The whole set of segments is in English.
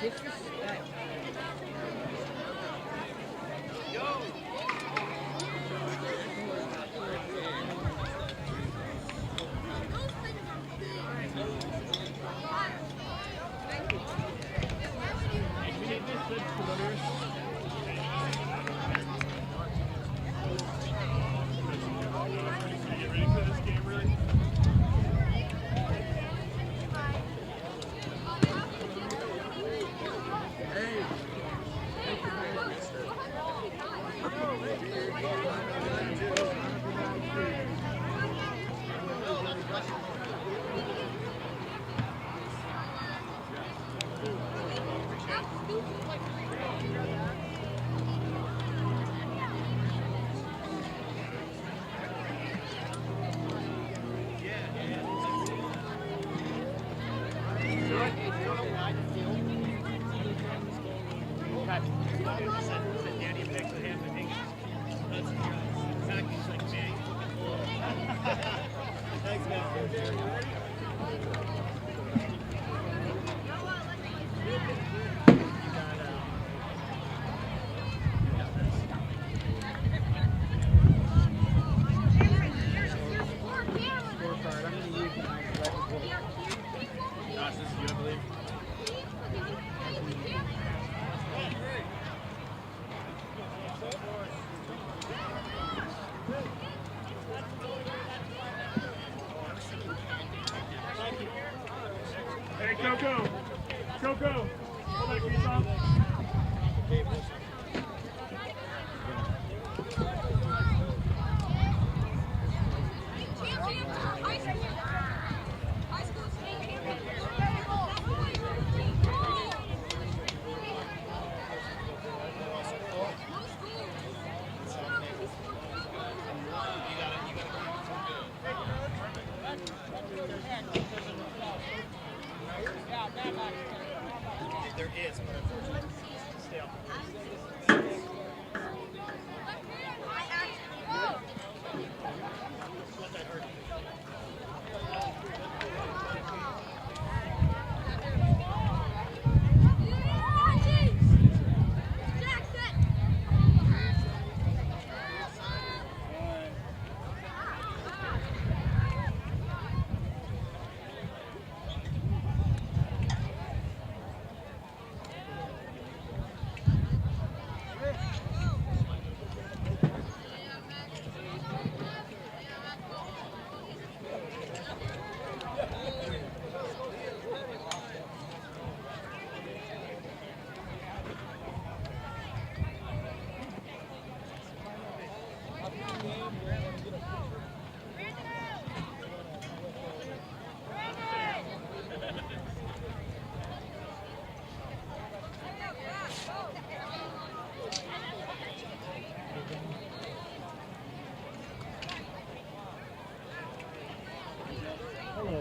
Disrespect.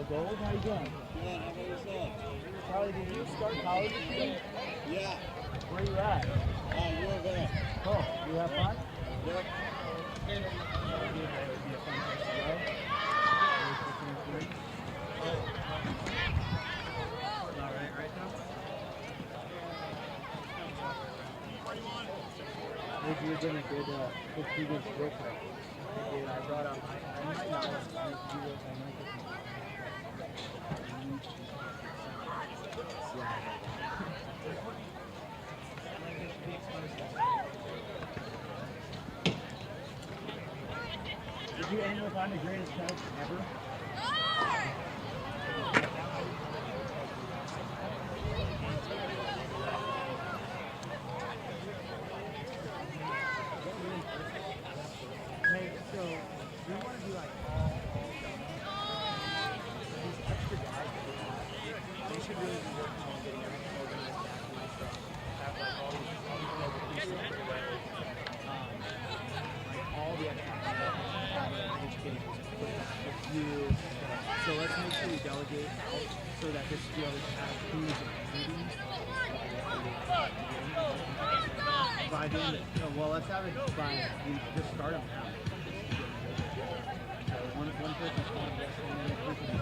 Gold, how you doing? Good, how about yourself? Charlie, did you start college this year? Yeah. Where you at? U of A. Cool. You have fun? Yep. You've been a good student with her. I brought up, I might not have to do this, I might get Did you end up on the greatest coach ever? Hey, so we want to do like these extra guys. They should really be working on getting everything organized back in my stuff. Have like all these local pieces everywhere. Like all the extra stuff education just put back with you. So let's make sure we delegate out so that this field is as huge and meetings. By doing it, well, let's have it by we just start them now. So one person's going to and then the person is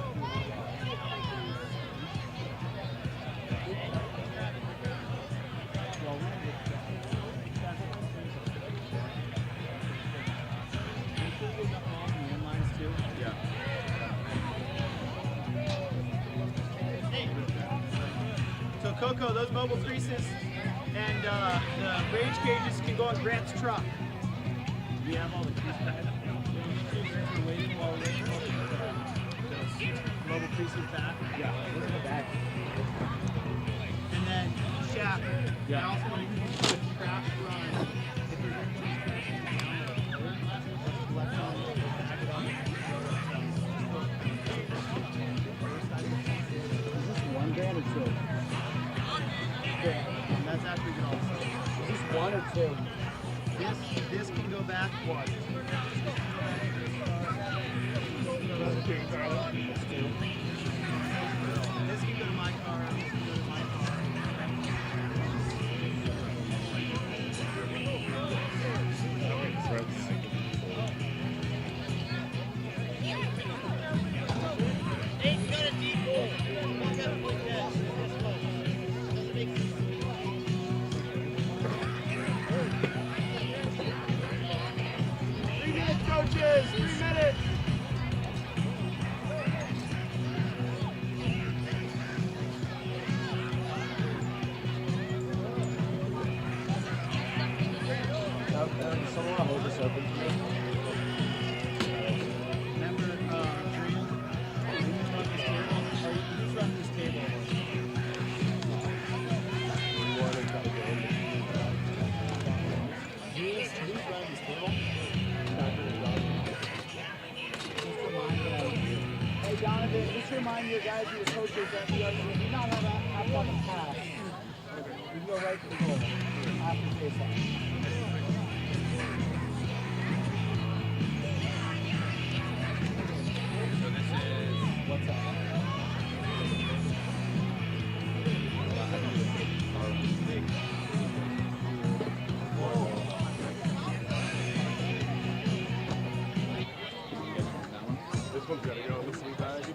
Coco, those mobile creases and the range cages can go on Grant's truck. We have all the crease pads. We're waiting while we're waiting for the mobile creases back. Yeah, look at the back. And then shaft. Yeah. And also you can do a trap run. If you're going to use left on, back it up. Is this 1 grand or 2? And that's after you get all the stuff. Is this 1 or 2? This can go back one. This can go to my car. This can go to my car. Coaches, 3 minutes. Someone will hold this open. Remember, who's run this table? Who's run this table? Hey Donovan, just remind your guys who are coaches that we do not have on the pass. We can go right to the goal after face-off. So this is What's up? this one's gotta go. This is bad.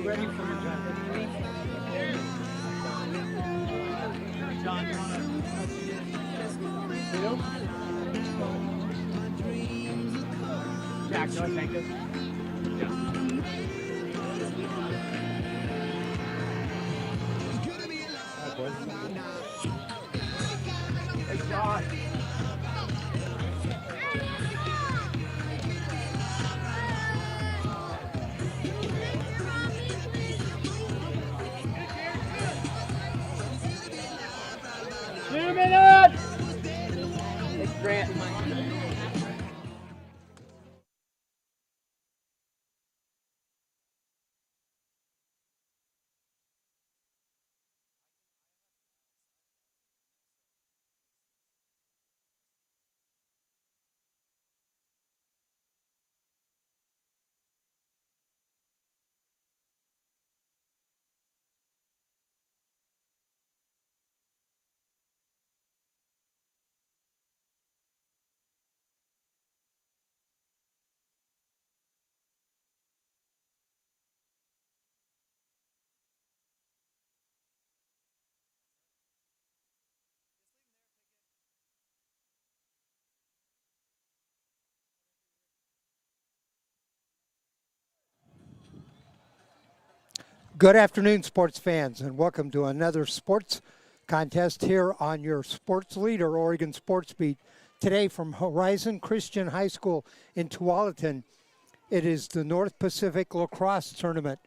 Ready for your John, you wanna Jack, do I take this? Hey, John. It's Grant. Good afternoon, sports fans, and welcome to another sports contest here on your sports leader, Oregon Sports Beat. Today from Horizon Christian High School in Tualatin, it is the North Pacific Lacrosse Tournament.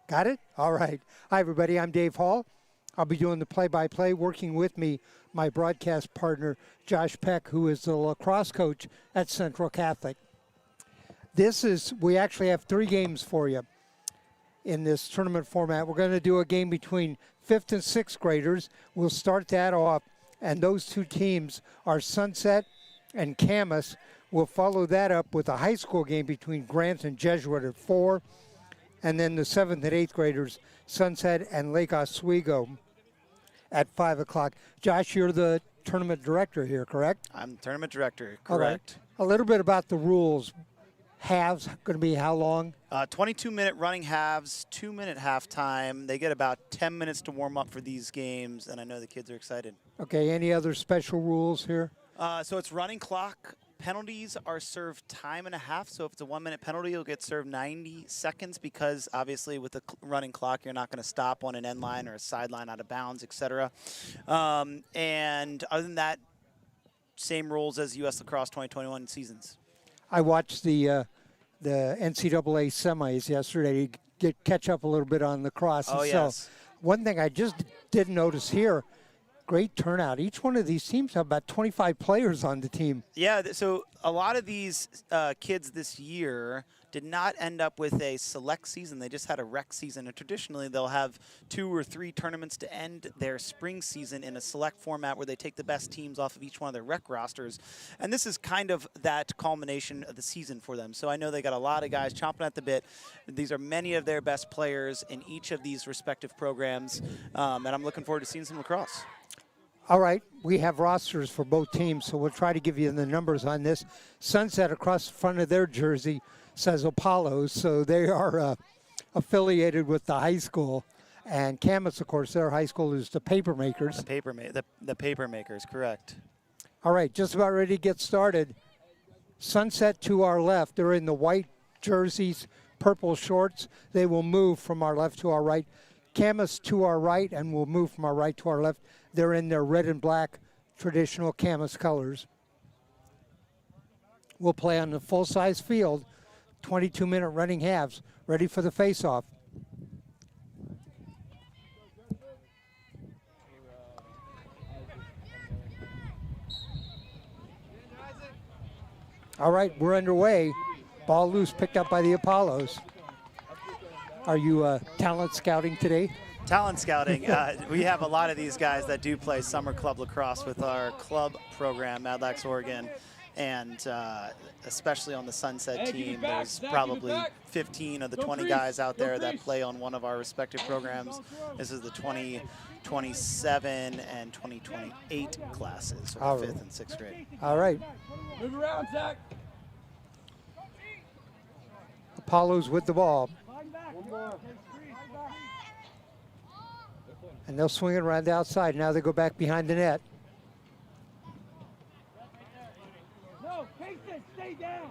Got it? All right. Hi, everybody. I'm Dave Hall. I'll be doing the play-by-play. Working with me, my broadcast partner, Josh Peck, who is the lacrosse coach at Central Catholic. We actually have 3 games for you in this tournament format. We're going to do a game between 5th and 6th graders. We'll start that off, and those 2 teams are Sunset and Camas. We'll follow that up with a high school game between Grant and Jesuit at 4, and then the 7th and 8th graders, Sunset and Lake Oswego at 5 o'clock. Josh, you're the tournament director here, correct? I'm the tournament director, All right. correct. A little bit about the rules. halves going to be how long? 22-minute running halves, 2-minute halftime. They get about 10 minutes to warm up for these games, and I know the kids are excited. Okay, any other special rules here? So it's running clock. Penalties are served time and a half. So if it's a 1-minute penalty, you'll get served 90 seconds because obviously with the running clock, you're not going to stop on an end line or a sideline out of bounds, etc. And other than that, same rules as U.S. Lacrosse 2021 seasons. I watched the NCAA semis yesterday to catch up a little bit on lacrosse. Oh, and yes. So one thing I just didn't notice here, great turnout. Each one of these teams have about 25 players on the team. Yeah, so a lot of these kids this year did not end up with a select season. They just had a rec season. And traditionally, they'll have 2 or 3 tournaments to end their spring season in a select format where they take the best teams off of each one of their rec rosters. And this is kind of that culmination of the season for them. So I know they got a lot of guys chomping at the bit. These are many of their best players in each of these respective programs. And I'm looking forward to seeing some lacrosse. All right, we have rosters for both teams, so we'll try to give you the numbers on this. Sunset across the front of their jersey says Apollos, so they are affiliated with the high school. And Camas, of course, their high school is the Papermakers. The Papermakers, correct. All right, just about ready to get started. Sunset to our left. They're in the white jerseys, purple shorts. They will move from our left to our right. Camas to our right, and we'll move from our right to our left. They're in their red and black traditional Camas colors. We'll play on the full-size field, 22-minute running halves, ready for the face-off. All right, we're underway. Ball loose, picked up by the Apollos. Are you talent scouting today? Talent scouting. We have a lot of these guys that do play summer club lacrosse with our club program, Mad Lax Oregon. And especially on the Sunset team, there's probably 15 of the 20 guys out there that play on one of our respective programs. This is the 2027 and 2028 classes, so 5th and 6th grade. All right. Move around, Zach. Apollos with the ball. And they'll swing it around the outside. Now they go back behind the net. No, Casey, stay down.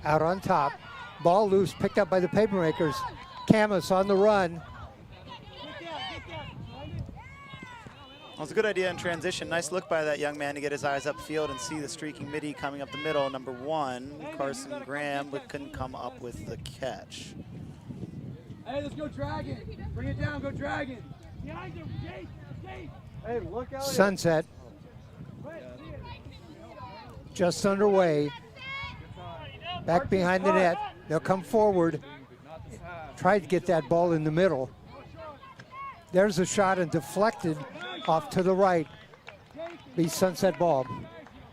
Out on top. Ball loose, picked up by the Papermakers. Camas on the run. Well, it's a good idea in transition. Nice look by that young man to get his eyes upfield and see the streaking midi coming up the middle. Number 1, Carson Graham, but couldn't come up with the catch. Hey, let's go Dragon. Bring it down, go Dragon. Behind him, Jake, Jake. Hey, look out. Sunset. Just underway. Back behind the net. They'll come forward. Try to get that ball in the middle. There's a shot and deflected off to the right. Be Sunset ball.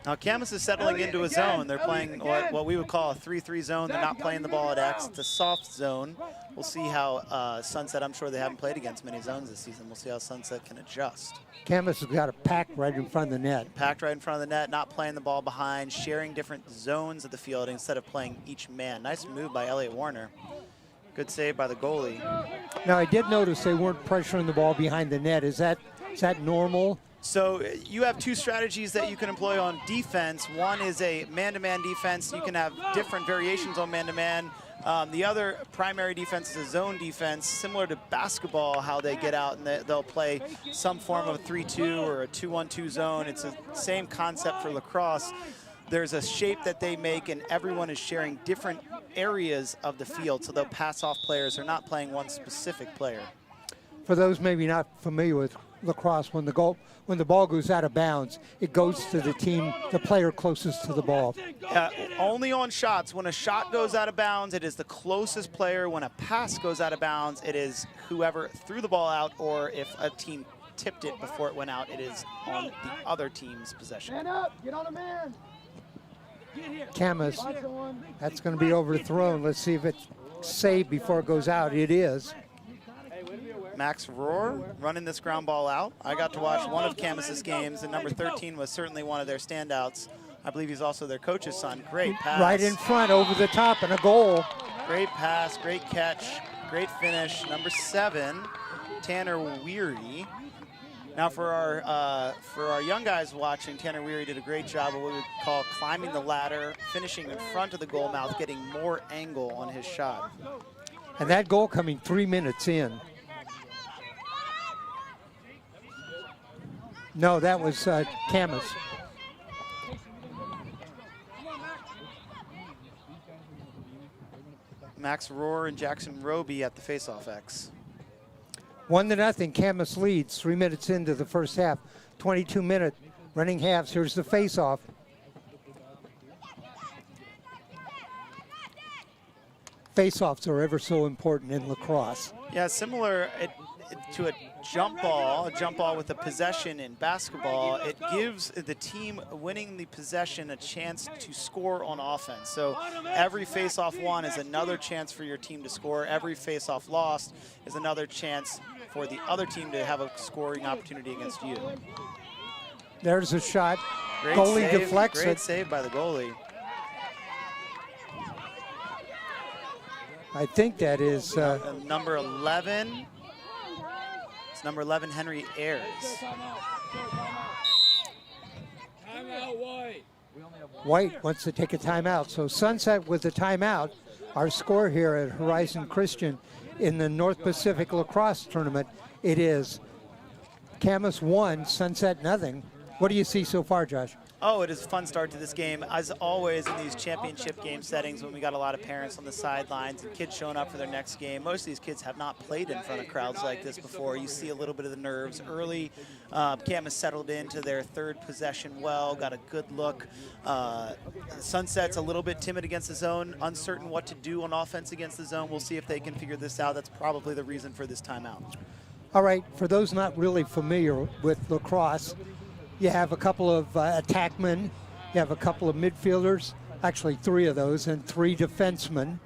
Now Camas is settling into a zone. They're playing what we would call a 3-3 zone. They're not playing the ball at X. It's a soft zone. We'll see how Sunset, I'm sure they haven't played against many zones this season. We'll see how Sunset can adjust. Camas has got a pack right in front of the net. Packed right in front of the net, not playing the ball behind, sharing different zones of the field instead of playing each man. Nice move by Elliot Warner. Good save by the goalie. Now I did notice they weren't pressuring the ball behind the net. Is that normal? So you have 2 strategies that you can employ on defense. One is a man-to-man defense. You can have different variations on man-to-man. The other primary defense is a zone defense, similar to basketball, how they get out and they'll play some form of a 3-2 or a 2-1-2 zone. It's the same concept for lacrosse. There's a shape that they make, and everyone is sharing different areas of the field, so they'll pass off players. They're not playing one specific player. For those maybe not familiar with lacrosse, when the ball goes out of bounds, it goes to the player closest to the ball. Only on shots. When a shot goes out of bounds, it is the closest player. When a pass goes out of bounds, it is whoever threw the ball out, or if a team tipped it before it went out, it is on the other team's possession. Stand up, get on a man. Camas, that's going to be overthrown. Let's see if it's saved before it goes out. It is. Max Rohr running this ground ball out. I got to watch one of Camas' games, and number 13 was certainly one of their standouts. I believe he's also their coach's son. Great pass. Right in front, over the top, and a goal. Great pass, great catch, great finish. Number 7, Tanner Weary. Now for our young guys watching, Tanner Weary did a great job of what we would call climbing the ladder, finishing in front of the goal mouth, getting more angle on his shot. And that goal coming 3 minutes in. No, that was Camas. Max Rohr and Jackson Roby at the faceoff X. 1-0, Camas leads 3 minutes into the first half. 22-minute running halves. Here's the faceoff. Faceoffs are ever so important in lacrosse. Yeah, similar to a jump ball with a possession in basketball. It gives the team winning the possession a chance to score on offense. So every face-off won is another chance for your team to score. Every face-off lost is another chance for the other team to have a scoring opportunity against you. There's a shot. Great Goalie save, deflects great it. save by the goalie. I think that is Number 11. It's number 11, Henry Ayers. White wants to take a timeout. So Sunset with a timeout. Our score here at Horizon Christian in the North Pacific Lacrosse Tournament, it is Camas 1, Sunset nothing. What do you see so far, Josh? Oh, it is a fun start to this game. As always in these championship game settings when we got a lot of parents on the sidelines and kids showing up for their next game. Most of these kids have not played in front of crowds like this before. You see a little bit of the nerves early. Camas settled into their third possession well, got a good look. Sunset's a little bit timid against the zone, uncertain what to do on offense against the zone. We'll see if they can figure this out. That's probably the reason for this timeout. All right, for those not really familiar with lacrosse, you have a couple of attackmen, you have a couple of midfielders, actually 3 of those, and 3 defensemen.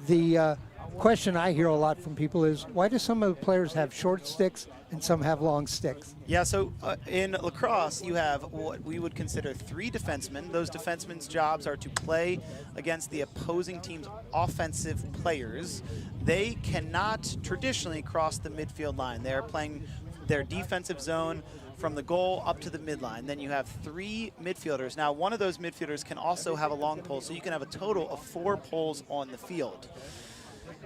The question I hear a lot from people is, why do some of the players have short sticks and some have long sticks? Yeah, so in lacrosse, you have what we would consider 3 defensemen. Those defensemen's jobs are to play against the opposing team's offensive players. They cannot traditionally cross the midfield line. They're playing their defensive zone from the goal up to the midline. Then you have 3 midfielders. Now, one of those midfielders can also have a long pole, so you can have a total of 4 poles on the field.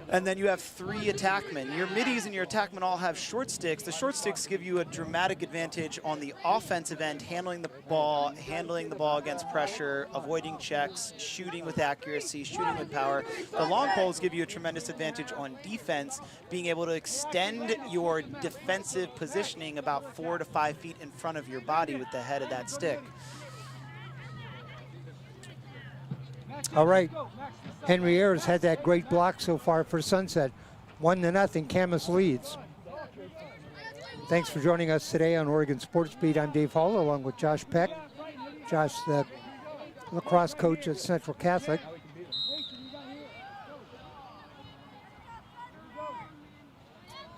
And then you have 3 attackmen. Your middies and your attackmen all have short sticks. The short sticks give you a dramatic advantage on the offensive end, handling the ball against pressure, avoiding checks, shooting with accuracy, shooting with power. The long poles give you a tremendous advantage on defense, being able to extend your defensive positioning about 4 to 5 feet in front of your body with the head of that stick. All right. Henry Ayers had that great block so far for Sunset. 1-0, Camas leads. Thanks for joining us today on Oregon Sports Beat. I'm Dave Hall, along with Josh Peck. Josh, the lacrosse coach at Central Catholic.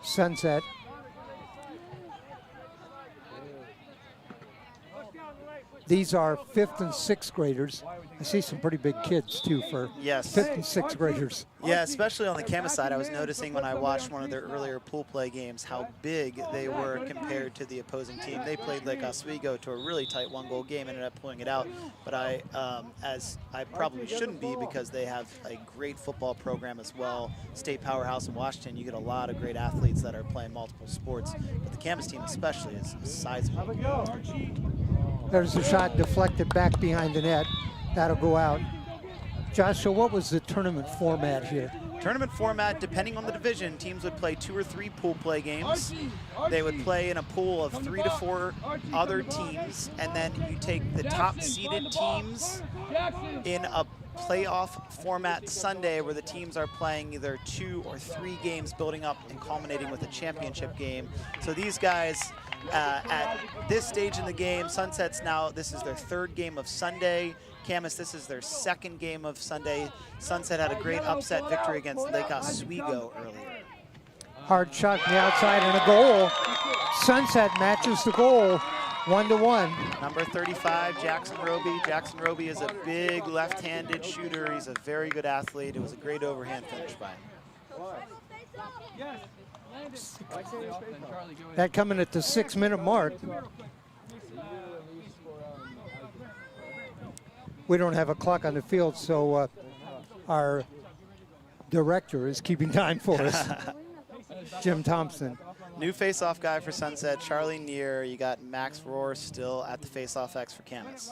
Sunset. These are 5th and 6th graders. I see some pretty big kids, too, for Yes. 5th and 6th graders. Yeah, especially on the Camas side. I was noticing when I watched one of their earlier pool play games how big they were compared to the opposing team. They played Lake Oswego to a really tight 1-goal game, ended up pulling it out. But as I probably shouldn't be, because they have a great football program as well. State powerhouse in Washington. You get a lot of great athletes that are playing multiple sports. But the Camas team especially is sizable. There's a shot deflected back behind the net. That'll go out. Joshua, what was the tournament format here? Tournament format, depending on the division, teams would play 2 or 3 pool play games. They would play in a pool of 3 to 4 other teams, and then you take the top seeded teams in a playoff format Sunday where the teams are playing either 2 or 3 games building up and culminating with a championship game. So these guys, at this stage in the game, Sunset's now, this is their 3rd game of Sunday. Camas, this is their 2nd game of Sunday. Sunset had a great upset victory against Lake Oswego earlier. Hard shot from the outside and a goal. Sunset matches the goal, 1-1. Number 35, Jackson Roby. Jackson Roby is a big left-handed shooter. He's a very good athlete. It was a great overhand finish by him. That coming at the 6-minute mark. We don't have a clock on the field, so our director is keeping time for us. Jim Thompson. New face-off guy for Sunset, Charlie Neer. You got Max Rohr still at the face-off X for Camas.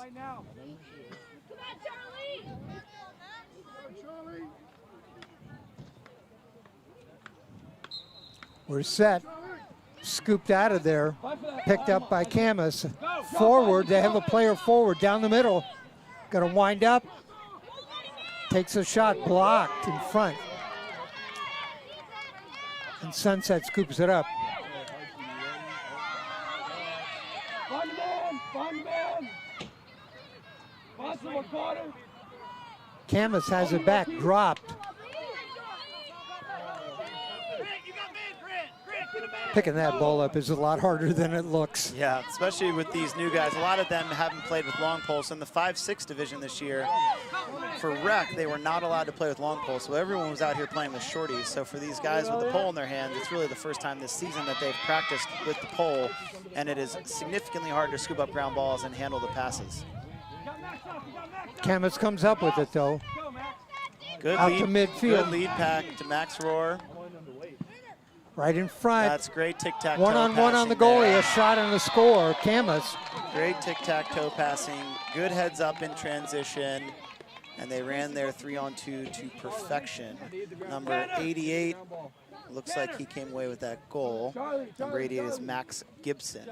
We're set. Scooped out of there. Picked up by Camas. Forward, they have a player forward down the middle. Gonna wind up. Takes a shot, blocked in front. And Sunset scoops it up. Camas has it back, dropped. Picking that ball up is a lot harder than it looks. Yeah, especially with these new guys. A lot of them haven't played with long poles. In the 5-6 division this year, for rec, they were not allowed to play with long poles, so everyone was out here playing with shorties. So for these guys with the pole in their hands, it's really the first time this season that they've practiced with the pole, and it is significantly harder to scoop up ground balls and handle the passes. Camas comes up with it, though. Good Out lead, to midfield. Good lead pack to Max Rohr. Right in front. That's great tic-tac-toe One-on-one on the passing goalie, there. a shot and a score. Camas. Great tic-tac-toe passing. Good heads up in transition. And they ran their 3-on-2 to perfection. Number 88, looks like he came away with that goal. Number 88 is Max Gibson.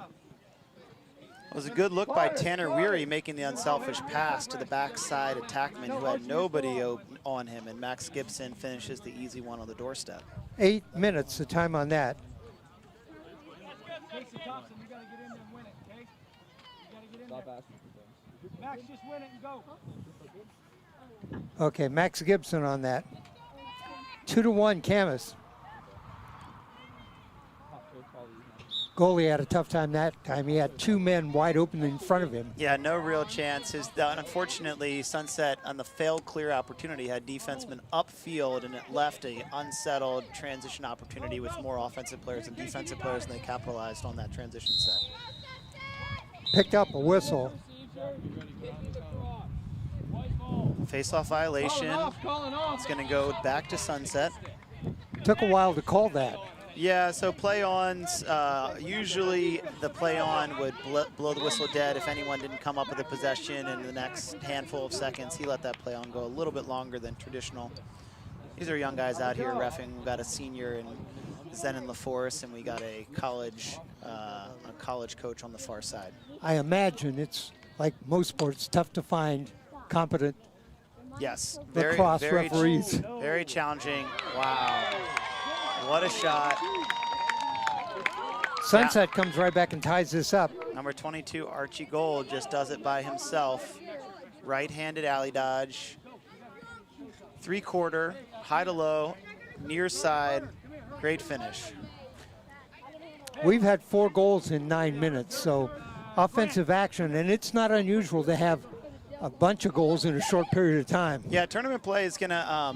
It was a good look by Tanner Weary making the unselfish pass to the backside attackman who had nobody on him, and Max Gibson finishes the easy one on the doorstep. 8 minutes, the time on that. Max, just win it and go. Okay, Max Gibson on that. 2-1, Camas. Goalie had a tough time that time. He had two men wide open in front of him. Yeah, no real chance. Unfortunately, Sunset on the failed clear opportunity had defensemen upfield, and it left a unsettled transition opportunity with more offensive players and defensive players, and they capitalized on that transition set. Picked up a whistle. Face-off violation. It's going to go back to Sunset. Took a while to call that. Yeah, so play-ons, usually the play-on would blow the whistle dead if anyone didn't come up with a possession in the next handful of seconds. He let that play-on go a little bit longer than traditional. These are young guys out here reffing. We've got a senior in Zenon LaForce, and we got a college coach on the far side. I imagine it's, like most sports, tough to find competent lacrosse referees. Very challenging. Wow. What a shot. Sunset comes right back and ties this up. Number 22, Archie Gold, just does it by himself. Right-handed alley dodge. Three-quarter, high to low, near side, great finish. We've had 4 goals in 9 minutes, so offensive action, and it's not unusual to have a bunch of goals in a short period of time. Yeah, tournament play is gonna,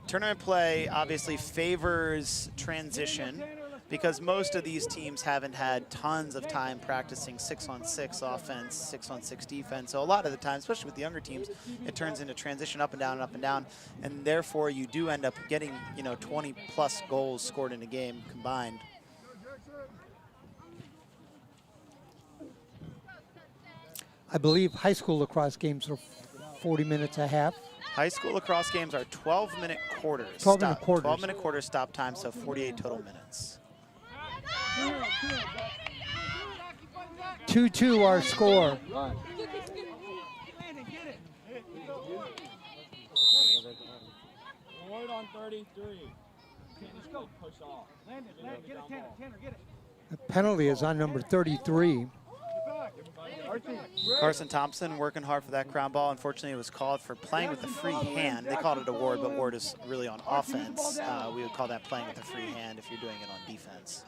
tournament play obviously favors transition because most of these teams haven't had tons of time practicing 6-on-6 offense, 6-on-6 defense. So a lot of the time, especially with the younger teams, it turns into transition up and down, and therefore you do end up getting, 20+ goals scored in a game combined. I believe high school lacrosse games are 40 minutes a half. High school lacrosse games are 12-minute quarters. 12-minute quarters. 12-minute quarter stop time, so 48 total minutes. 2-2 our score. Word on 33. Let's go. Push off. Landon, get it, Tanner, get it. The penalty is on number 33. Carson Thompson working hard for that ground ball. Unfortunately, it was called for playing with the free hand. They called it a ward, but ward is really on offense. We would call that playing with the free hand if you're doing it on defense.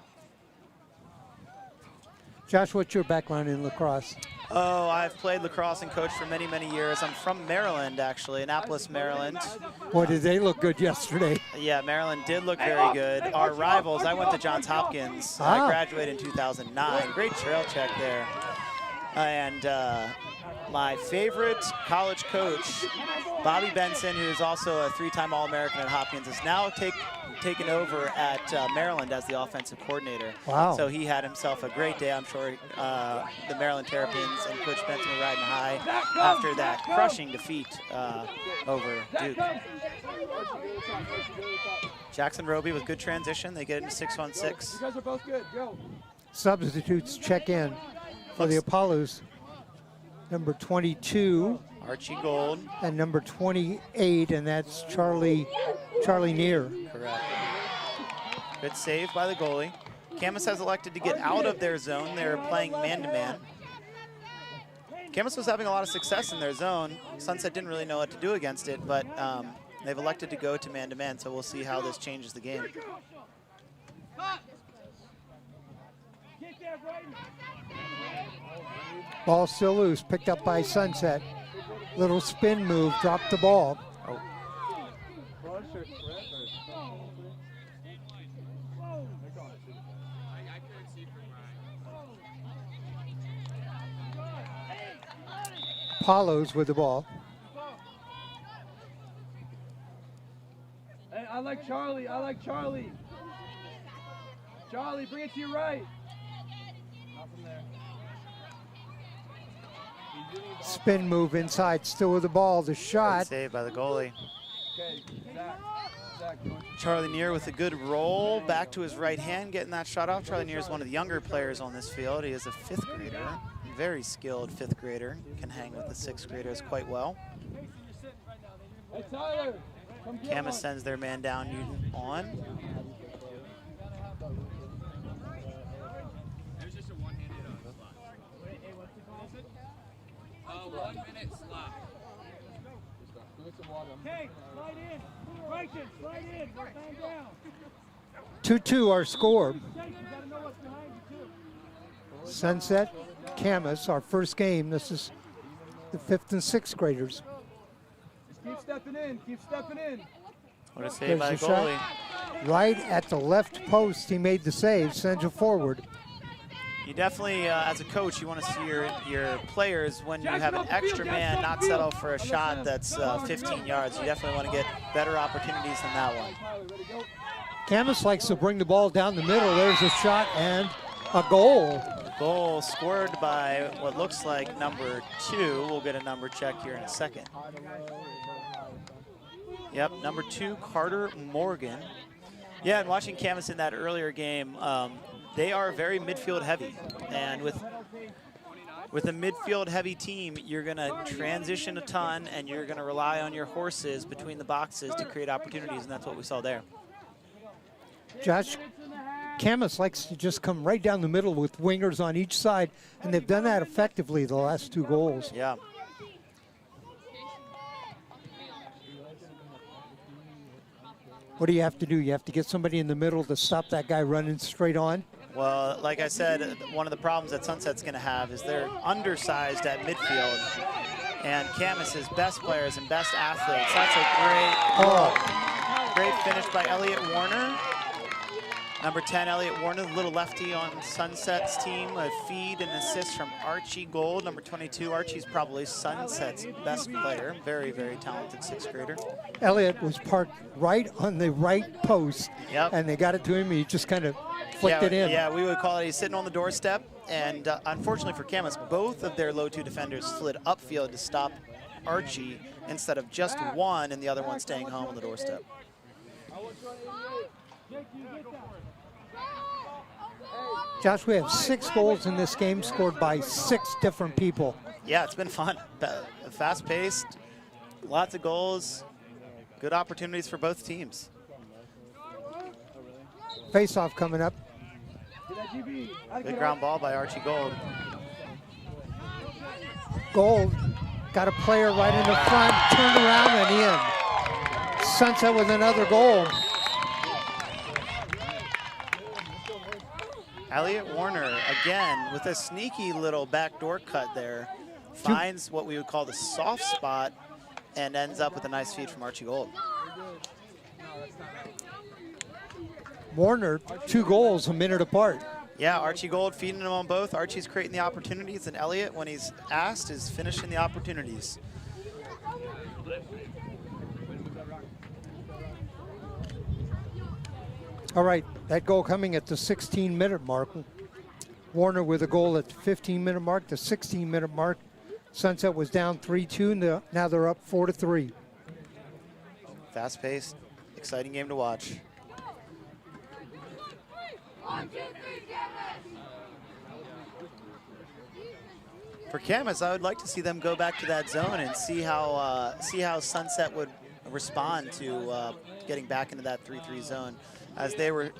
Josh, what's your background in lacrosse? Oh, I've played lacrosse and coached for many, many years. I'm from Maryland, actually, Annapolis, Maryland. Boy, did they look good yesterday. Yeah, Maryland did look very good. Our rivals, I went to Johns Hopkins. I graduated in 2009. Great trail check there. And my favorite college coach, Bobby Benson, who is also a three-time All-American at Hopkins, is now taken over at Maryland as the offensive coordinator. Wow. So he had himself a great day. I'm sure the Maryland Terrapins and Coach Benson were riding high after that crushing defeat over Duke. Jackson Roby with good transition. They get into 6-1-6. You guys are both good. Go. Substitutes check in for the Apollos. Number 22. Archie Gold. And number 28, and that's Charlie Neer. Correct. Good save by the goalie. Camas has elected to get out of their zone. They're playing man-to-man. Camas was having a lot of success in their zone. Sunset didn't really know what to do against it, but they've elected to go to man-to-man, so we'll see how this changes the game. Ball still loose, picked up by Sunset. Little spin move, dropped the ball. Oh. Paulos with the ball. Hey, I like Charlie. I like Charlie. Charlie, bring it to your right. Not from there. Spin move inside, still with the ball. The shot. Good save by the goalie. Okay, Zach, Charlie Neer with a good roll back to his right hand, getting that shot off. Charlie Neer is one of the younger players on this field. He is a fifth grader, very skilled fifth grader. Can hang with the sixth graders quite well. Hey, Tyler, come get Camas one. sends their man down, Newton on. There's just a one-handed slot. 1 minute slot. Okay, slide in. Right in, slide in. Go down. 2-2 our score. You gotta know what's behind you, too. Sunset, Camas, our first game. This is the 5th and 6th graders. Just keep stepping in. Keep stepping in. What a save by the There's the shot. goalie. Right at the left post, he made the save, sends it forward. You definitely, as a coach, you want to see your players, when you have an extra man, not settle for a shot that's 15 yards. You definitely want to get better opportunities than that one. Tyler, ready to go? Camas likes to bring the ball down the middle. There's a shot and a goal. Goal scored by what looks like number 2. We'll get a number check here in a second. Yep, number 2, Carter Morgan. Yeah, and watching Camas in that earlier game, they are very midfield heavy, and with a midfield heavy team, you're going to transition a ton, and you're going to rely on your horses between the boxes to create opportunities, and that's what we saw there. Josh, Camas likes to just come right down the middle with wingers on each side, and they've done that effectively the last 2 goals. Yeah. What do you have to do? You have to get somebody in the middle to stop that guy running straight on? Well, like I said, one of the problems that Sunset's going to have is they're undersized at midfield, and Camas's best players and best athletes. That's a great finish by Elliot Warner. Number 10, Elliot Warner, the little lefty on Sunset's team. A feed and assist from Archie Gold. Number 22, Archie's probably Sunset's best player. Very, very talented 6th grader. Elliot was parked right on the right post, and they got it to him. He just kind of flicked it in. Yeah, we would call it he's sitting on the doorstep. And unfortunately for Camas, both of their low 2 defenders slid upfield to stop Archie instead of just one and the other one staying home on the doorstep. Josh, we have 6 goals in this game scored by 6 different people. Yeah, it's been fun. Fast-paced, lots of goals, good opportunities for both teams. Face-off coming up. Good ground ball by Archie Gold. Gold got a player right in the front, turned around and in. Sunset with another goal. Elliot Warner, again, with a sneaky little backdoor cut there, finds what we would call the soft spot and ends up with a nice feed from Archie Gold. Warner, 2 goals a minute apart. Yeah, Archie Gold feeding them on both. Archie's creating the opportunities, and Elliot, when he's asked, is finishing the opportunities. All right, that goal coming at the 16-minute mark. Warner with a goal at the 15-minute mark, the 16-minute mark. Sunset was down 3-2. Now they're up 4-3. Fast-paced, exciting game to watch. For Camas, I would like to see them go back to that zone and see how Sunset would respond to getting back into that 3-3 zone, as they were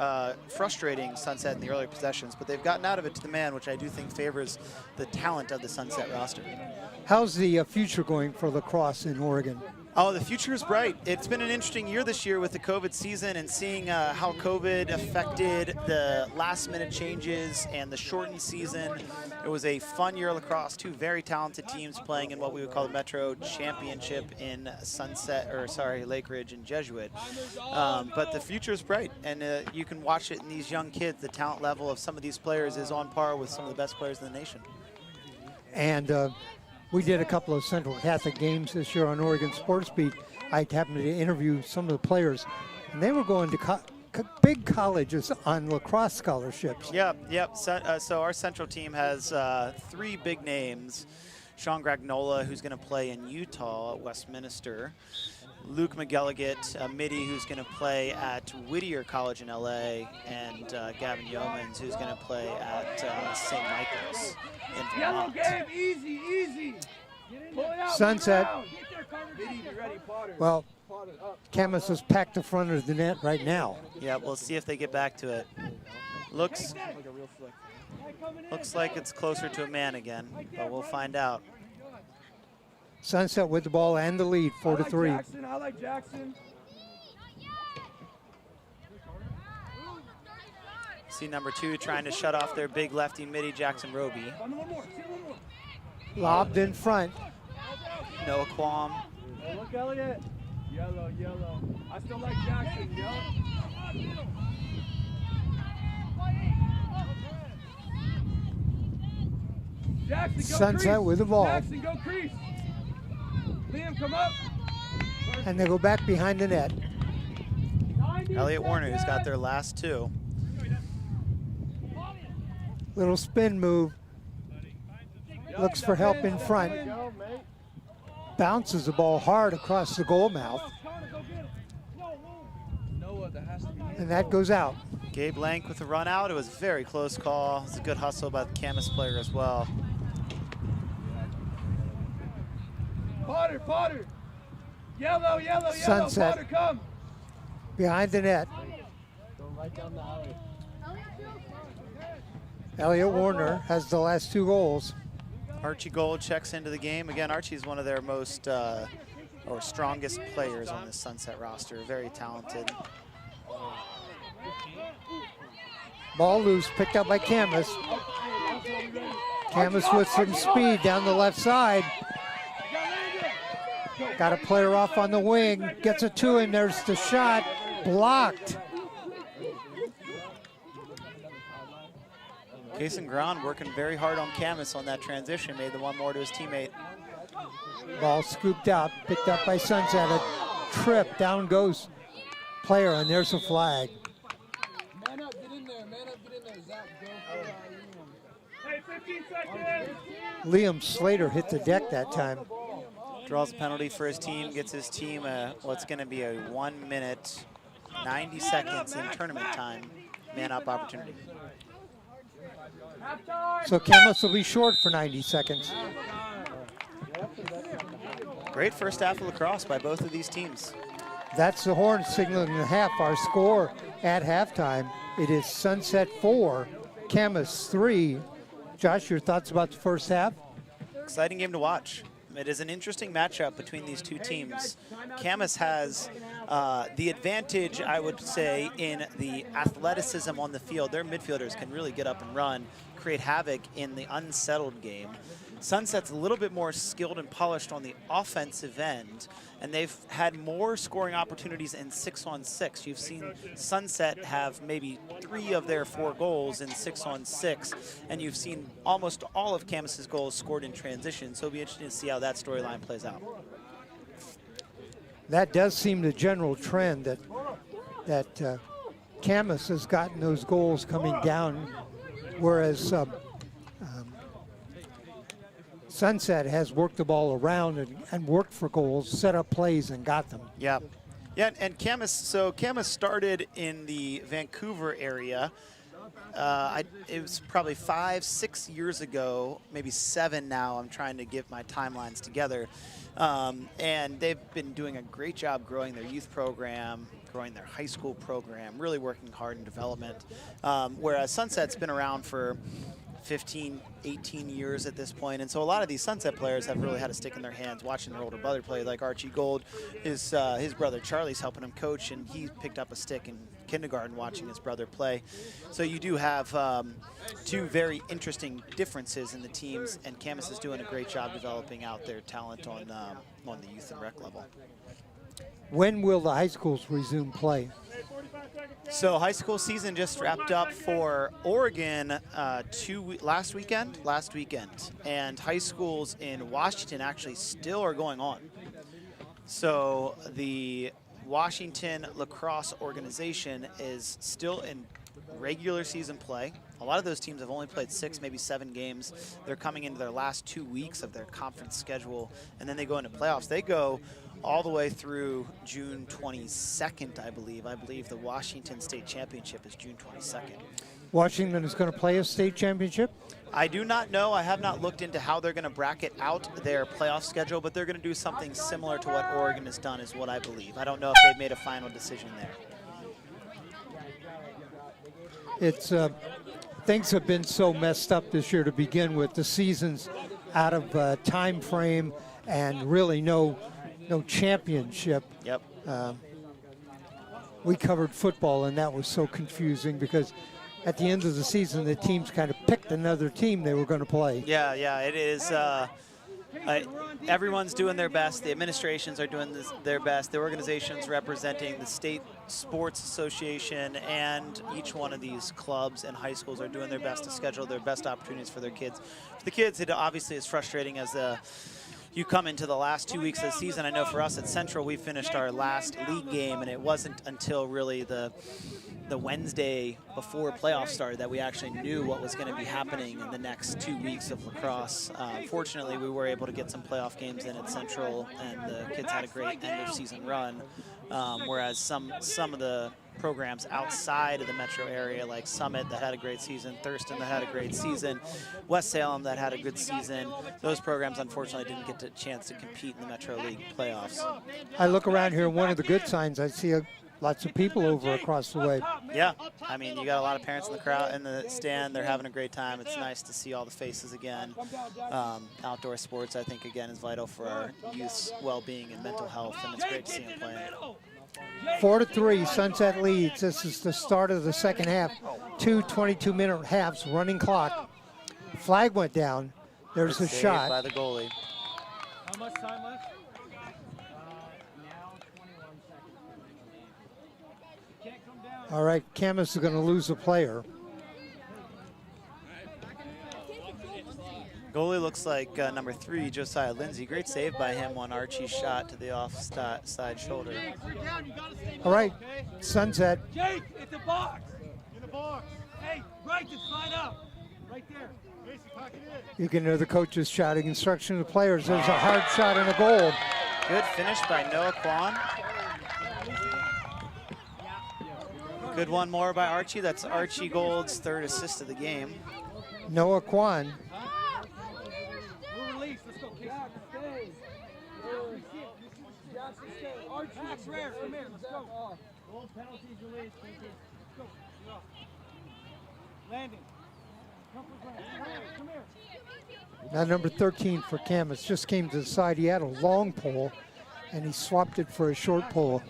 frustrating Sunset in the earlier possessions, but they've gotten out of it to the man, which I do think favors the talent of the Sunset roster. How's the future going for lacrosse in Oregon? Oh, the future is bright. It's been an interesting year this year with the COVID season and seeing how COVID affected the last-minute changes and the shortened season. It was a fun year of lacrosse. 2 very talented teams playing in what we would call the Metro Championship in Lake Ridge and Jesuit. But the future is bright, and you can watch it in these young kids. The talent level of some of these players is on par with some of the best players in the nation. And we did a couple of Central Catholic games this year on Oregon Sports Beat. I happened to interview some of the players, and they were going to big colleges on lacrosse scholarships. Yep. So our Central team has 3 big names. Sean Gragnola, who's going to play in Utah at Westminster. Luke McGilligan, a midi who's going to play at Whittier College in LA, and Gavin Yeomans, who's going to play at St. Michael's in Vermont. Yellow game, easy. Pull it out, Sunset. Midi, be ready, Potter. Well, Potter, up. Camas has packed the front of the net right now. Yeah, we'll see if they get back to it. Looks like it's closer to a man again, but we'll find out. Sunset with the ball and the lead, 4-3. I like Jackson. See number 2 trying to shut off their big lefty midi, Jackson Roby. Lobbed in front. Noah Quam. Hey, look, Elliot. Yellow. I still like Jackson, Jackson, go Sunset crease. with the ball. Jackson, go crease. Liam, come up. And they go back behind the net. Elliot Warner, who's got their last 2. Little spin move. Looks for help in front. Bounces the ball hard across the goal mouth. And that goes out. Gabe Lank with the run out. It was a very close call. It was a good hustle by the Camas player as well. Potter. Yellow. Sunset. Potter, come. Behind the net. Go right down the alley. Elliot Warner has the last 2 goals. Archie Gold checks into the game. Again, Archie's one of their most or strongest players on this Sunset roster. Very talented. Ball loose, picked up by Camas. Camas with some speed down the left side. Got a player off on the wing, gets a 2 and there's the shot, blocked. Kason Gran working very hard on Camas on that transition, made the 1 more to his teammate. Ball scooped out, picked up by Sunset, a trip, down goes player, and there's a flag. Man up, get in there, Zach, go for Hey, 15 seconds. Liam Slater hit the deck that time. Draws a penalty for his team, gets his team what's going to be a 1 minute, 90 seconds in tournament time man-up opportunity. So Camas will be short for 90 seconds. Great first half of lacrosse by both of these teams. That's the horn signaling the half. Our score at halftime, it is Sunset 4, Camas 3. Josh, your thoughts about the first half? exciting game to watch. It is an interesting matchup between these two teams. Camas has the advantage, I would say, in the athleticism on the field. Their midfielders can really get up and run, create havoc in the unsettled game. Sunset's a little bit more skilled and polished on the offensive end, and they've had more scoring opportunities in 6-on-6. You've seen Sunset have maybe 3 of their 4 goals in 6-on-6, and you've seen almost all of Camas's goals scored in transition, so it'll be interesting to see how that storyline plays out. That does seem the general trend, that Camas has gotten those goals coming down, whereas Sunset has worked the ball around and worked for goals, set up plays, and got them. Yeah. Yeah, and Camas started in the Vancouver area. It was probably 5-6 years ago, maybe 7 now. I'm trying to get my timelines together. And they've been doing a great job growing their youth program, growing their high school program, really working hard in development. Whereas Sunset's been around for 15, 18 years at this point, and so a lot of these Sunset players have really had a stick in their hands watching their older brother play, like Archie Gold. His brother Charlie's helping him coach, and he picked up a stick in kindergarten watching his brother play. So you do have 2 very interesting differences in the teams, and Camas is doing a great job developing out their talent on the youth and rec level. When will the high schools resume play? So high school season just wrapped up for Oregon last weekend, and high schools in Washington actually still are going on. So the Washington Lacrosse organization is still in regular season play. A lot of those teams have only played 6, maybe 7 games. They're coming into their last 2 weeks of their conference schedule, and then they go into playoffs. They go all the way through June 22nd, I believe. I believe the Washington State Championship is June 22nd. Washington is going to play a state championship? I do not know. I have not looked into how they're going to bracket out their playoff schedule, but they're going to do something similar to what Oregon has done is what I believe. I don't know if they've made a final decision there. It's things have been so messed up this year to begin with. The season's out of time frame and really no championship. Yep. We covered football, and that was so confusing because at the end of the season, the teams kind of picked another team they were going to play. Yeah, it is. Everyone's doing their best. The administrations are doing their best. The organizations representing the State Sports Association and each one of these clubs and high schools are doing their best to schedule their best opportunities for their kids. For the kids, it obviously is frustrating as you come into the last 2 weeks of the season. I know for us at Central, we finished our last league game, and it wasn't until really the Wednesday before playoffs started that we actually knew what was going to be happening in the next 2 weeks of lacrosse. Fortunately, we were able to get some playoff games in at Central, and the kids had a great end-of-season run, whereas some of the programs outside of the metro area, like Summit that had a great season, Thurston that had a great season, West Salem that had a good season, those programs unfortunately didn't get a chance to compete in the Metro League playoffs. I look around here, one of the good signs, I see lots of people over across the way. Yeah, I mean, you got a lot of parents in the crowd, in the stand. They're having a great time. It's nice to see all the faces again. Outdoor sports, I think, again, is vital for our youth's well-being and mental health, and it's great to see them playing. 4-3, Sunset leads. This is the start of the second half. 2 22-minute halves, running clock. Flag went down. There's a Saved shot. by the goalie. How much time left? All right, Camas is going to lose a player. Goalie looks like number 3, Josiah Lindsay. Great save by him on Archie's shot to the offside shoulder. All right, Sunset. Jake, it's a box. In the box. Hey, right, just slide up. Right there. You can hear the coaches shouting instruction to the players. There's a hard shot and a goal. Good finish by Noah Kwan. Good one more by Archie. That's Archie Gold's 3rd assist of the game. Noah Kwan. We're released. Let's go. Jack, stay. Jackson, stay. Archie, Max Rare, come here. Let's go. All penalties released. Let's go. Landing. Now number 13 for Camas just came to the side. He had a long pole, and he swapped it for a short pole.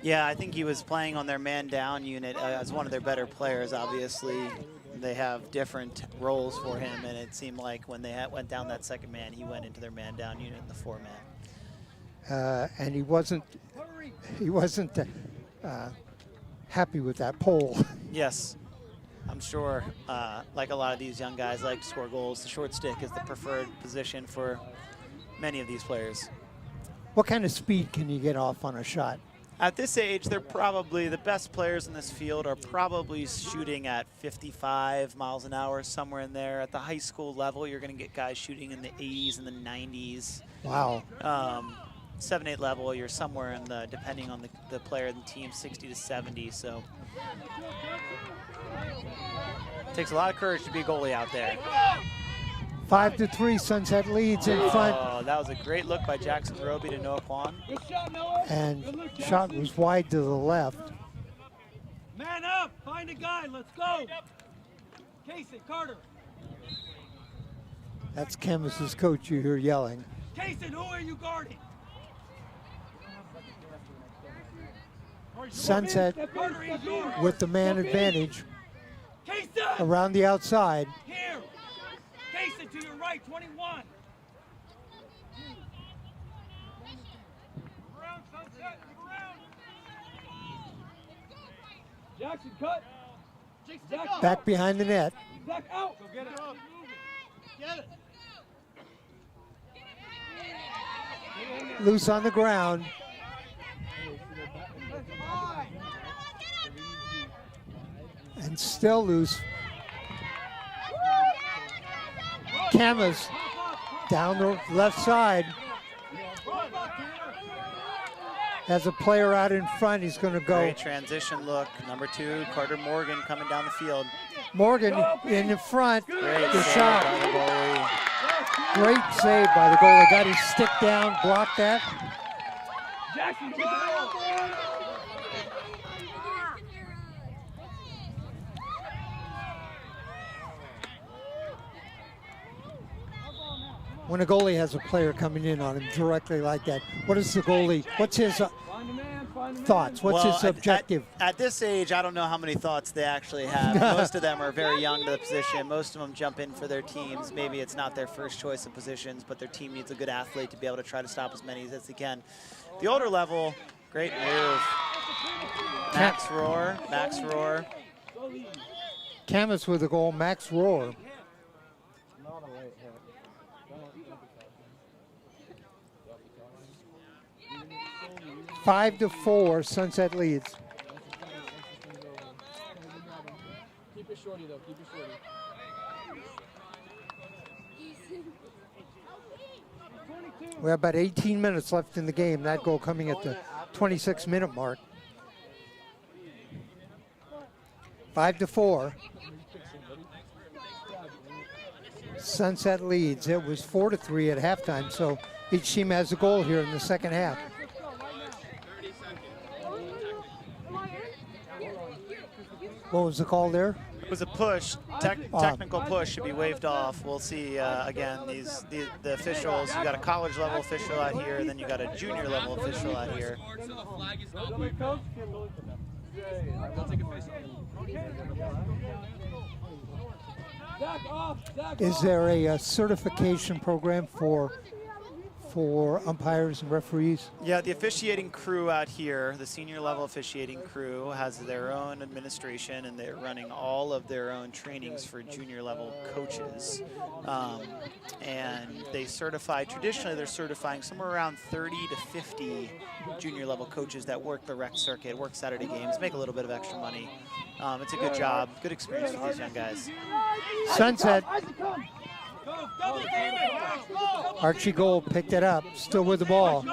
Yeah, I think he was playing on their man-down unit as one of their better players. Obviously, they have different roles for him, and it seemed like when they went down that second man, he went into their man-down unit in the 4-man. And he wasn't happy with that pole. Yes, I'm sure. Like a lot of these young guys like to score goals, the short stick is the preferred position for many of these players. What kind of speed can you get off on a shot? At this age, they're probably, the best players in this field are probably shooting at 55 miles an hour, somewhere in there. At the high school level, you're going to get guys shooting in the 80s and the 90s. Wow. 7-8 level, you're somewhere in the, depending on the player and the team, 60 to 70. So it takes a lot of courage to be a goalie out there. 5-3, Sunset leads in front. Oh, that was a great look by Jackson Roby to Noah Kwan. And shot was wide to the left. Man up, find a guy, let's go. Casey, Carter. That's Camas' coach you hear yelling. Casey, who are you guarding? Sunset with the man advantage Casey! around the outside. Here! Casey to your right, 21. Around, Sunset, move around. Jackson, cut. Jackson, Back behind the net. Zach, out. Go get it. Get it. Loose on the ground. And still loose. Camas down the left side. Has a player out in front. He's going to go. Great transition look. Number 2, Carter Morgan coming down the field. Morgan in the front. Great The save shot. by the goalie. Great save by the goalie. Got his stick down, blocked that. Jackson, get the ball. When a goalie has a player coming in on him directly like that, what is the goalie, what's his thoughts? What's his objective? At this age, I don't know how many thoughts they actually have. Most of them are very young to the position. Most of them jump in for their teams. Maybe it's not their first choice of positions, but their team needs a good athlete to be able to try to stop as many as they can. The older level, great move. Max Rohr. Camas with a goal, Max Rohr. 5-4, Sunset leads. Keep it shorty though, keep it shorty. We have about 18 minutes left in the game. That goal coming at the 26-minute mark. 5-4. Sunset leads. It was 4-3 at halftime, so each team has a goal here in the second half. What was the call there? It was a push. Technical push should be waved off. We'll see again. The officials. You got a college level official out here, and then you got a junior level official out here. Is there a certification program for umpires and referees? Yeah, the officiating crew out here, the senior level officiating crew, has their own administration, and they're running all of their own trainings for junior level coaches. And they certify, traditionally they're certifying somewhere around 30 to 50 junior level coaches that work the rec circuit, work Saturday games, make a little bit of extra money. It's a good job, good experience for these young guys. Sunset. Archie Gold picked it up, still with the ball.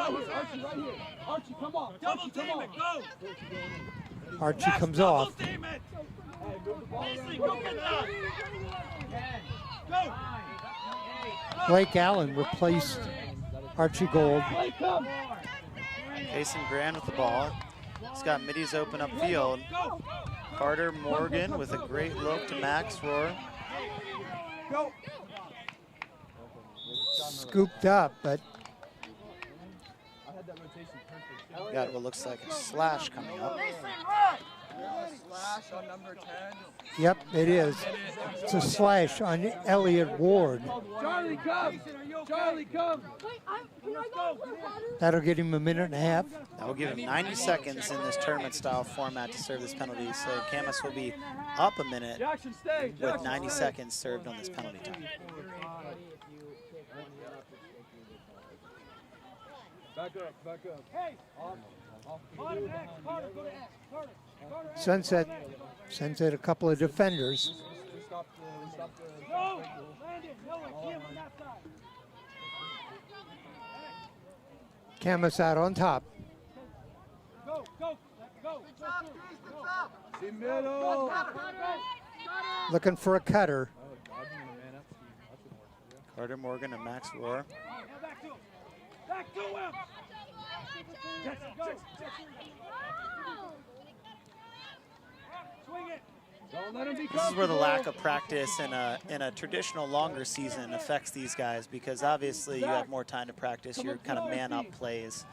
Archie comes off. Blake Allen replaced Archie Gold. Jason Grand with the ball. He's got middies open upfield. Carter Morgan with a great look to Max Rohr. Go. Scooped up, but I had that rotation perfect. Got what looks like a slash coming up. Slash on number 10. yep, it is. It's a slash on Elliott Ward. Charlie, come. Charlie, come. Can I go for a water? That'll get him a minute and a half. That will give him 90 seconds in this tournament-style format to serve this penalty. So Camas will be up a minute Jackson, stay. with Jackson, 90 stay. seconds served on this penalty time. Back up, back up. Hey, Off. Carter, X, Carter, go to X. Carter, Carter, X. Sunset a couple of defenders. Stop the. No, Landon, no, I can't on that side. Camas out on top. Go, go, go. See middle. Looking for a cutter. Carter Morgan and Max Rohr. Back to him. Back to him. Jackson, go. Swing it. Don't let him be This is where the lack of practice in a traditional longer season affects these guys, because obviously you have more time to practice your kind of man-up plays.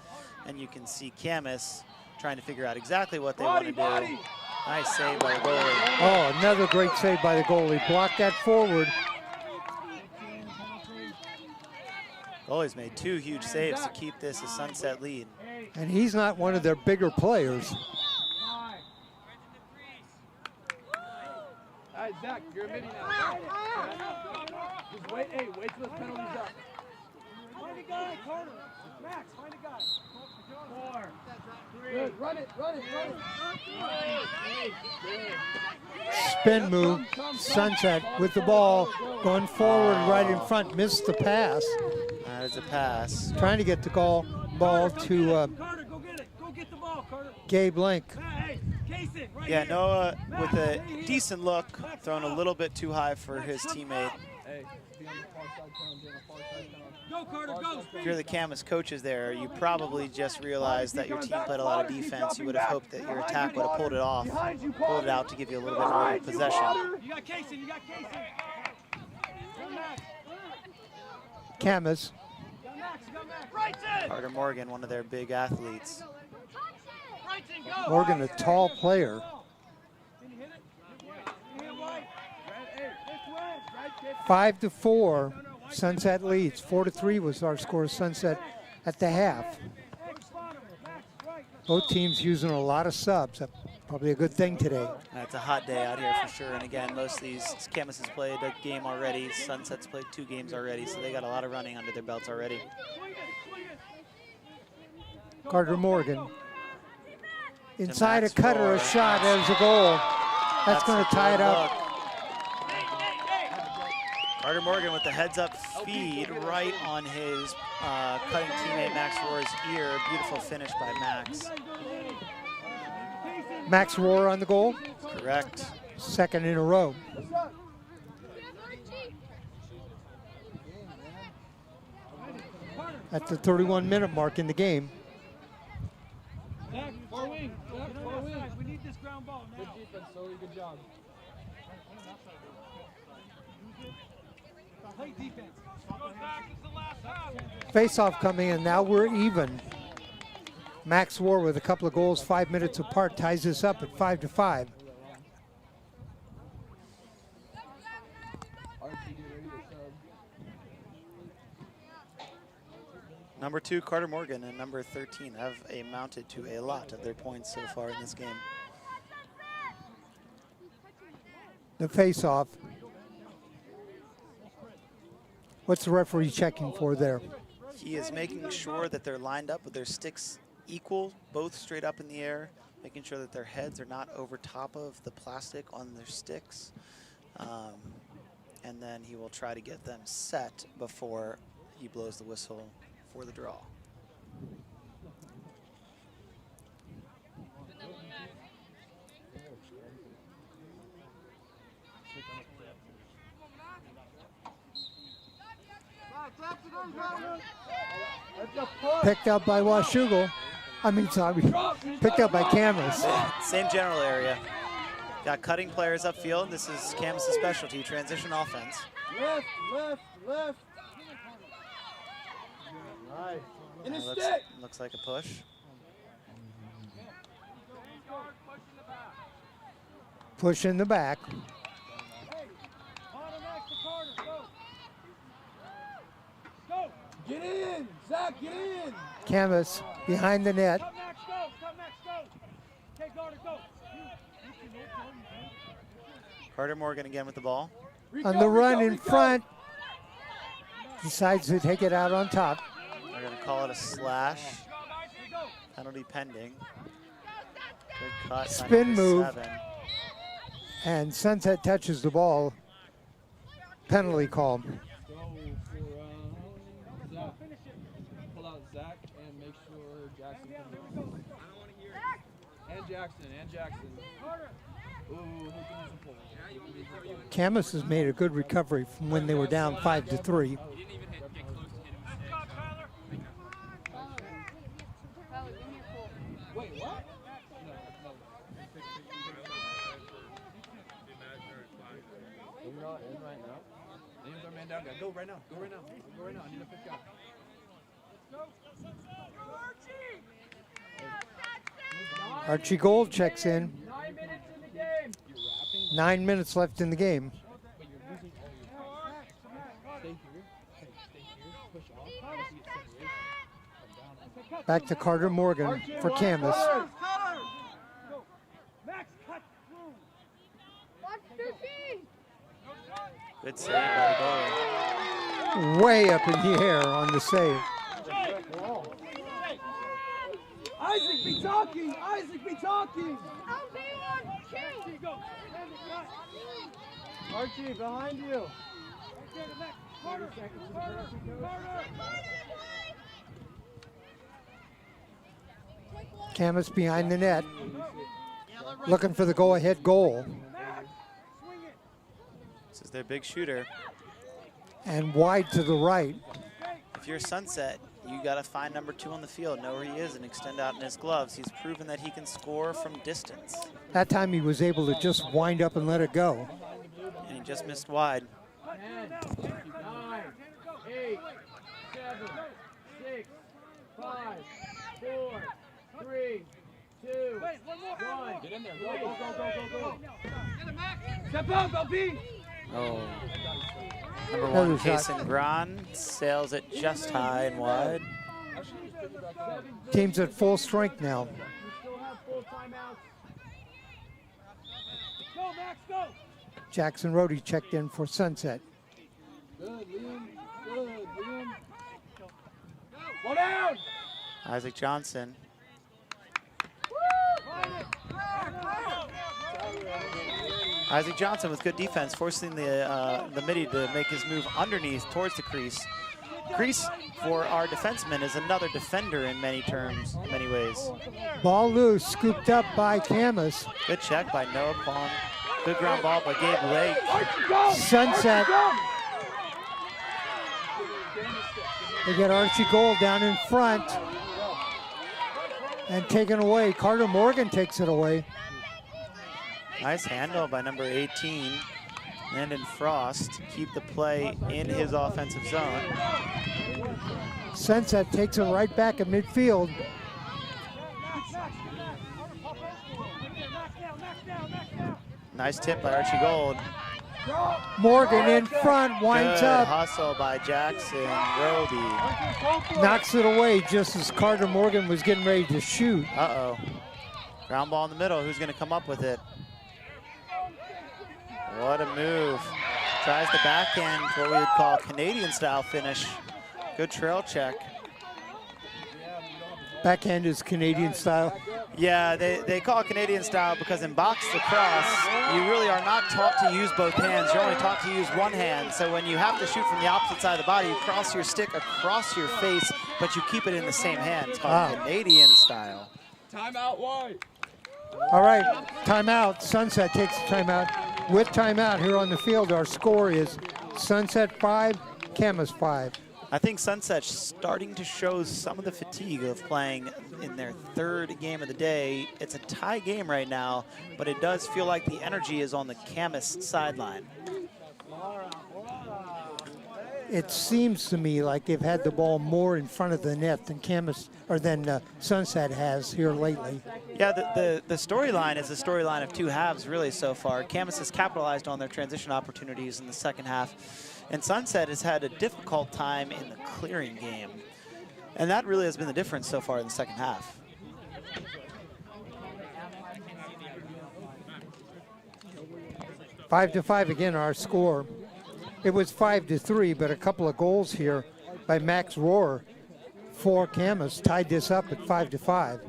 And you can see Camas trying to figure out exactly what they want to do. Nice save by the goalie. Oh, another great save by the goalie. Blocked that forward. Goalie's made 2 huge saves to keep this a Sunset lead. And he's not one of their bigger players. All right, Zach, you're a mini now. Just wait, hey, wait till this penalty's up. Find a guy, Carter. Max, find a guy. 4, 3. Good, run it. Spin move. Sunset with the ball. Going forward right in front. Missed the pass. That is a pass. Trying to get the ball to Carter, go get it. Go get the ball, Carter. Gabe Link. Hey, case it right Yeah, here. Noah with a decent look, thrown a little bit too high for his teammate. Hey, be on the far side, Tom, be on the far side, Tom. Go, Carter, go. If you're the Camas coaches there, you probably just realized that your team played a lot of defense. You would have hoped that your attack would have pulled it off, pulled it out to give you a little bit more possession. You got Casey, you got Casey. Go, Max. Camas. Got Max, you got Max. Right in. Carter Morgan, one of their big athletes. Right in, go. Morgan, a tall player. Can you hit it? Hit it right. This way. 5-4. Sunset leads. 4-3 was our score. Sunset at the half. Both teams using a lot of subs. That's probably a good thing today. It's a hot day out here for sure. And again, most of these, Camas has played a game already. Sunset's played 2 games already, so they got a lot of running under their belts already. Carter Morgan. Inside a Max cutter, a Rohr. shot, there's a goal. That's going to tie it up. Carter Morgan with the heads-up feed right on his cutting teammate Max Rohr's ear. Beautiful finish by Max. Max Rohr on the goal. Correct. Second in a row. At the 31-minute mark in the game. Zach, far wing. Zach, far wing. We need this ground ball now. Good defense, Sully, good job. Play defense. Goes back. It's the last half. Face-off coming in. Now we're even. Max Rohr with a couple of goals 5 minutes apart ties this up at 5-5. Number 2, Carter Morgan, and number 13 have amounted to a lot of their points so far in this game. The face-off. What's the referee checking for there? He is making sure that they're lined up with their sticks equal, both straight up in the air, making sure that their heads are not over top of the plastic on their sticks. And then he will try to get them set before he blows the whistle for the draw. Picked up by Washougal. I mean, sorry, picked up by Camas. Same general area. Got cutting players upfield. This is Camas' specialty, transition offense. Left, left, left. Nice. In the Looks, stick. looks like a push. Push in the back. Get in, Zach, get in. Camas behind the net. Come Max, go. Come Max, go. Okay, Carter, go. Carter Morgan again with the ball. On the run in front. Decides to take it out on top. They're going to call it a slash. Penalty pending. Good cut. Spin move. 7. And Sunset touches the ball. Penalty call. Go for Zach. Pull out Zach and make sure Jackson can and Jackson. Ooh, who can use a pull? Camas has made a good recovery from when they were down 5-3. You didn't even get close to hit him. Wait, what? We're not in right now. Names our man down guy. Go right now. Go right now. Go right now. I need a pick out. Archie Gold checks in. 9 minutes in the game. 9 minutes left in the game. Stay here. Stay here. Push off. Once you get separation, come down. Back to Carter Morgan for Camas. Max, cut through. Good save by the goalie. Way up in the air on the save. Isaac, be talking. Isaac, be talking. Archie, behind you. Carter. Camas behind the net. Looking for the go-ahead goal. This is their big shooter. And wide to the right. If you're Sunset, you got to find number 2 on the field, know where he is, and extend out in his gloves. He's proven that he can score from distance. That time he was able to just wind up and let it go. And he just missed wide. 10, 9, 8, 7, 6, 5, 4, 3, 2, 1. Get in there. Go. Step out, go B. Oh. Number Another 1, shot. Kason Gran sails it just high and wide. Team's at full strength now. We still have full timeouts. Go, Max, go. Jackson Rohde checked in for Sunset. Good, Liam. Good, Liam. Go down. Isaac Johnson. Isaac Johnson with good defense, forcing the midi to make his move underneath towards the crease. Crease for our defenseman is another defender in many terms, many ways. Ball loose, scooped up by Camas. Good check by Noah Kwong. Good ground ball by Gabe Lake. Sunset. They get Archie Gold down in front. And taken away. Carter Morgan takes it away. Nice handle by number 18, Landon Frost, to keep the play in his offensive zone. Sunset takes it right back at midfield. Nice tip by Archie Gold. Morgan in front, winds Good up, hustle by Jackson Roby. knocks it away just as Carter Morgan was getting ready to shoot. Uh-oh. Ground ball in the middle. Who's going to come up with it? What a move. Tries the backhand, what we would call Canadian-style finish. Good trail check. Backhand is Canadian style. Yeah, they call it Canadian style because in box lacrosse, you really are not taught to use both hands. You're only taught to use one hand. So when you have to shoot from the opposite side of the body, you cross your stick across your face, but you keep it in the same hand. It's called Canadian style. Timeout, wide. All right, timeout. Sunset takes the timeout. With timeout here on the field, our score is Sunset 5, Camas 5. I think Sunset's starting to show some of the fatigue of playing in their third game of the day. It's a tie game right now, but it does feel like the energy is on the Camas sideline. It seems to me like they've had the ball more in front of the net than Sunset has here lately. Yeah, the storyline is a storyline of two halves really so far. Camas has capitalized on their transition opportunities in the second half, and Sunset has had a difficult time in the clearing game. And that really has been the difference so far in the second half. Five to five again, our score. It was 5-3, but a couple of goals here by Max Rohr for Camas tied this up at 5-5.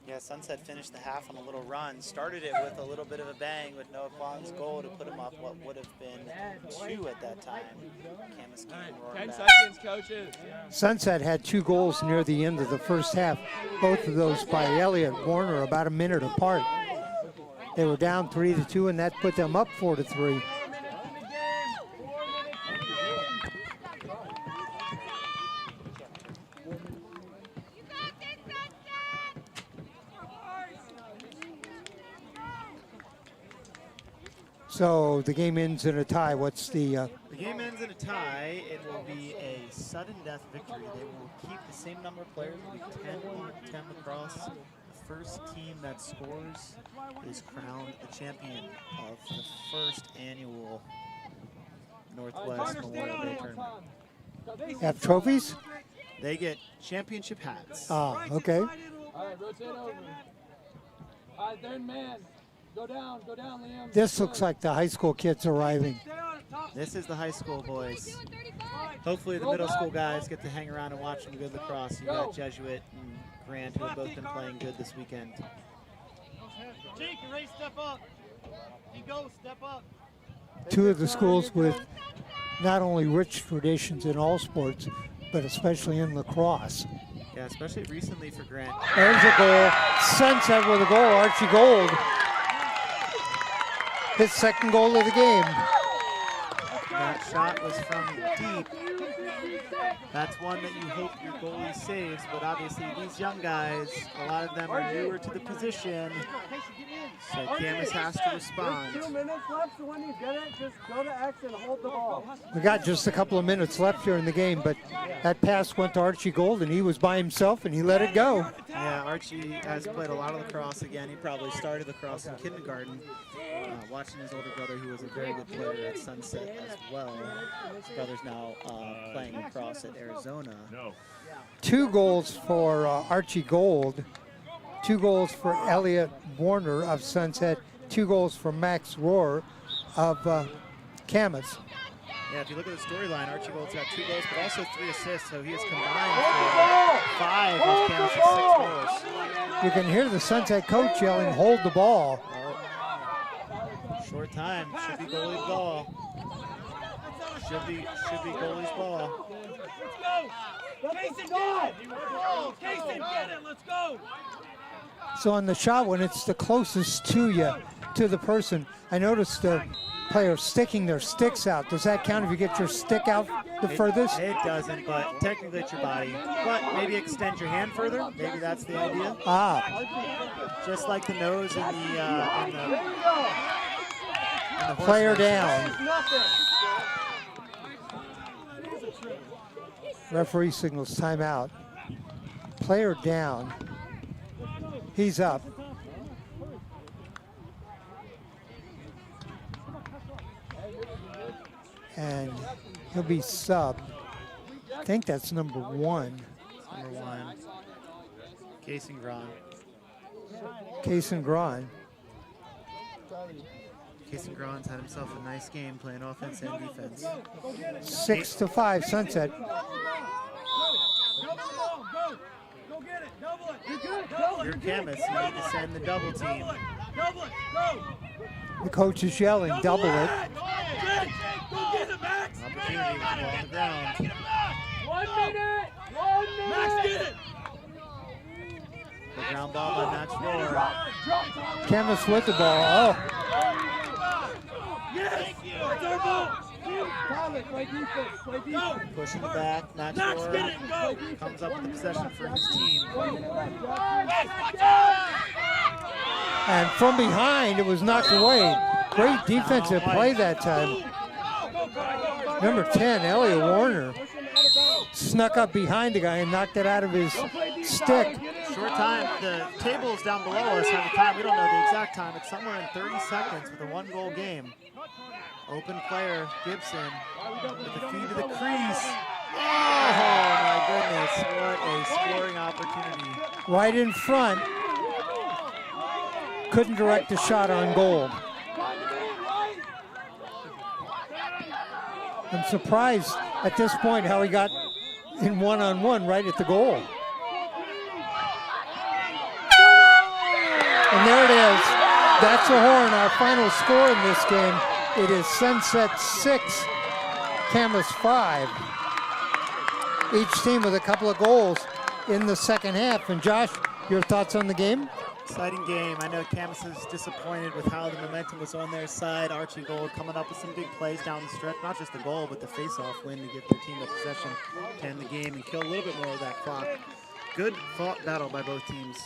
Yeah, Sunset finished the half on a little run. Started it with a little bit of a bang with Noah Kwong's goal to put him up what would have been 2 at that time. Camas came roaring 10 back. seconds, coaches. Sunset had 2 goals near the end of the first half, both of those by Elliott Warner about a minute apart. They were down 3-2, and that put them up 4-3. So the game ends in a tie. What's the... The game ends in a tie. It will be a sudden death victory. They will keep the same number of players. It will be 10 lacrosse. The first team that scores is crowned the champion of the first annual Northwest Memorial Day Tournament. Have trophies? They get championship hats. Ah, okay. All right, rotate over. All right, third man. Go down, Liam. This looks like the high school kids arriving. This is the high school boys. Hopefully the middle school guys get to hang around and watch some good lacrosse. You got Jesuit and Grant, who have both been playing good this weekend. Jake, you're ready to step up. You go, step up. 2 of the schools with not only rich traditions in all sports, but especially in lacrosse. Yeah, especially recently for Grant. There's a goal. Sunset with a goal. Archie Gold. His second goal of the game. That shot was from deep. That's one that you hope your goalie saves, but obviously these young guys, a lot of them are newer to the position, so Camas has to respond. 2 minutes left, so when you get it, just go to X and hold the ball. We got just a couple of minutes left here in the game, but that pass went to Archie Gold, and he was by himself, and he let it go. Yeah, Archie has played a lot of lacrosse again. He probably started lacrosse in kindergarten, watching his older brother, who was a very good player at Sunset as well. His brother's now playing lacrosse at Arizona. 2 goals for Archie Gold, 2 goals for Elliott Warner of Sunset, 2 goals for Max Rohr of Camas. Yeah, if you look at the storyline, Archie Gold's got 2 goals, but also 3 assists, so he has combined for 5 with Camas' 6 goals. You can hear the Sunset coach yelling, "Hold the ball." Short time, should be goalie's ball. Should be goalie's ball. Jason, get it! Jason, get it! Let's go! So on the shot, when it's the closest to you, to the person, I noticed the players sticking their sticks out. Does that count if you get your stick out the furthest? It doesn't, but technically it's your body. But maybe extend your hand further. Maybe that's the idea. Ah, Just like the nose in the player down. Referee signals timeout. Player down. He's up. And he'll be subbed. I think that's number 1. Number 1. Casey Gron. Kason Gron. Casey Gron's had himself a nice game playing offense and defense. 6-5 Sunset. You're Camas, you need to send the double team. The coach is yelling, double it. Opportunity with the ball on the ground. 1 minute! Max, get it! The ground ball by Max Rohr. Camas with the ball. Oh, Yes! It's our ball! Tyler, play defense, play defense. Pushing it back. Max Max, get Rohr it and go! comes up with the possession for his team. and from behind, it was knocked away. Great defensive play that time. Number 10, Elliot Warner, snuck up behind the guy and knocked it out of his stick. Short time. The tables down below us have the time. We don't know the exact time. It's somewhere in 30 seconds with a 1-goal game. Open player, Gibson, with the feed to the crease. Oh my goodness, what a scoring opportunity. Right in front. Couldn't direct a shot on goal. I'm surprised at this point how he got in one-on-one right at the goal. And there it is. That's a horn, our final score in this game. It is Sunset 6, Camas 5. Each team with a couple of goals in the second half. And Josh, your thoughts on the game? Exciting game. I know Camas is disappointed with how the momentum was on their side. Archie Gold coming up with some big plays down the stretch. Not just the goal, but the face-off win to get their team a possession to end the game and kill a little bit more of that clock. Good fought battle by both teams.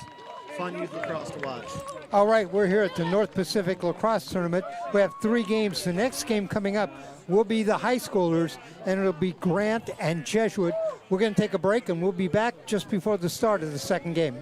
Fun youth lacrosse to watch. All right, we're here at the North Pacific Lacrosse Tournament. We have 3 games. The next game coming up will be the high schoolers, and it'll be Grant and Jesuit. We're going to take a break, and we'll be back just before the start of the second game.